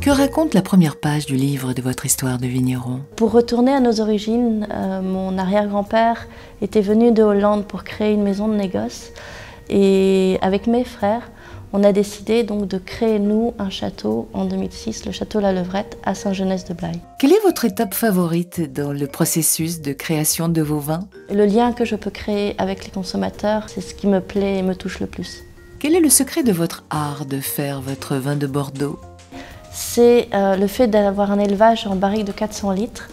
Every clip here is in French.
Que raconte la première page du livre de votre histoire de vigneron? Pour retourner à nos origines, mon arrière-grand-père était venu de Hollande pour créer une maison de négoce. Et avec mes frères, on a décidé donc de créer, nous, un château en 2006, le château La Levrette, à Saint-Genès-de-Blaye. Quelle est votre étape favorite dans le processus de création de vos vins? Le lien que je peux créer avec les consommateurs, c'est ce qui me plaît et me touche le plus. Quel est le secret de votre art de faire votre vin de Bordeaux? C'est le fait d'avoir un élevage en barriques de 400 litres,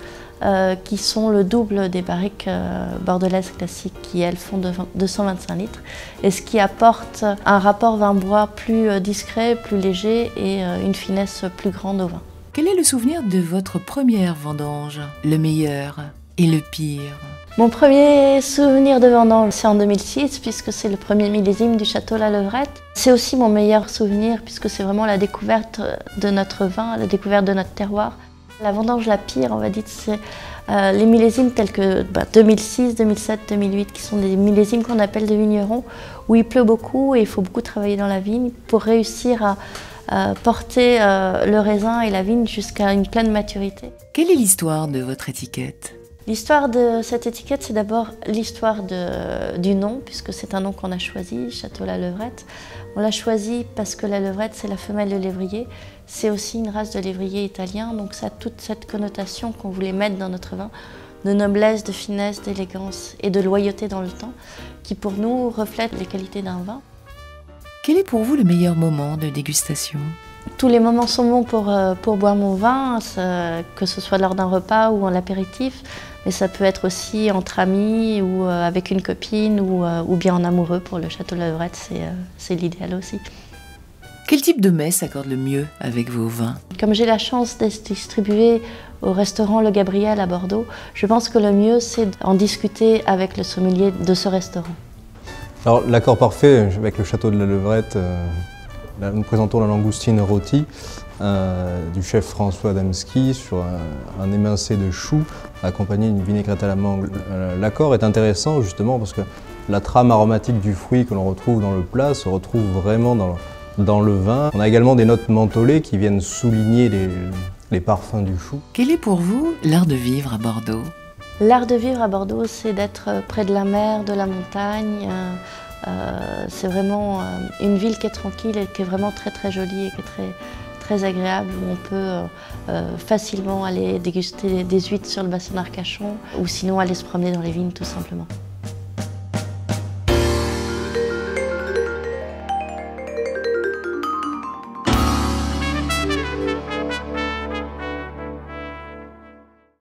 qui sont le double des barriques bordelaises classiques qui, elles, font 225 litres. Et ce qui apporte un rapport vin-bois plus discret, plus léger et une finesse plus grande au vin. Quel est le souvenir de votre première vendange? Le meilleur et le pire? Mon premier souvenir de vendange, c'est en 2006, puisque c'est le premier millésime du château La Levrette. C'est aussi mon meilleur souvenir, puisque c'est vraiment la découverte de notre vin, la découverte de notre terroir. La vendange la pire, on va dire, c'est les millésimes tels que 2006, 2007, 2008, qui sont des millésimes qu'on appelle des vignerons, où il pleut beaucoup et il faut beaucoup travailler dans la vigne pour réussir à porter le raisin et la vigne jusqu'à une pleine maturité. Quelle est l'histoire de votre étiquette? L'histoire de cette étiquette, c'est d'abord l'histoire du nom, puisque c'est un nom qu'on a choisi, Château La Levrette. On l'a choisi parce que la levrette, c'est la femelle de lévrier. C'est aussi une race de lévrier italien, donc ça a toute cette connotation qu'on voulait mettre dans notre vin, de noblesse, de finesse, d'élégance et de loyauté dans le temps, qui pour nous reflète les qualités d'un vin. Quel est pour vous le meilleur moment de dégustation? Tous les moments sont bons pour boire mon vin, que ce soit lors d'un repas ou en apéritif, mais ça peut être aussi entre amis ou avec une copine ou bien en amoureux. Pour le Château La Levrette, c'est l'idéal aussi. Quel type de mets s'accorde le mieux avec vos vins? Comme j'ai la chance d'être distribuée au restaurant Le Gabriel à Bordeaux, je pense que le mieux c'est d'en discuter avec le sommelier de ce restaurant. Alors l'accord parfait avec le Château de La Levrette, nous présentons la langoustine rôtie du chef François Adamski sur un émincé de choux accompagné d'une vinaigrette à la mangue. L'accord est intéressant justement parce que la trame aromatique du fruit que l'on retrouve dans le plat se retrouve vraiment dans le vin. On a également des notes mentholées qui viennent souligner les parfums du chou. Quel est pour vous l'art de vivre à Bordeaux? L'art de vivre à Bordeaux, c'est d'être près de la mer, de la montagne. C'est vraiment une ville qui est tranquille et qui est vraiment très très jolie et qui est très agréable, où on peut facilement aller déguster des huîtres sur le bassin d'Arcachon ou sinon aller se promener dans les vignes tout simplement.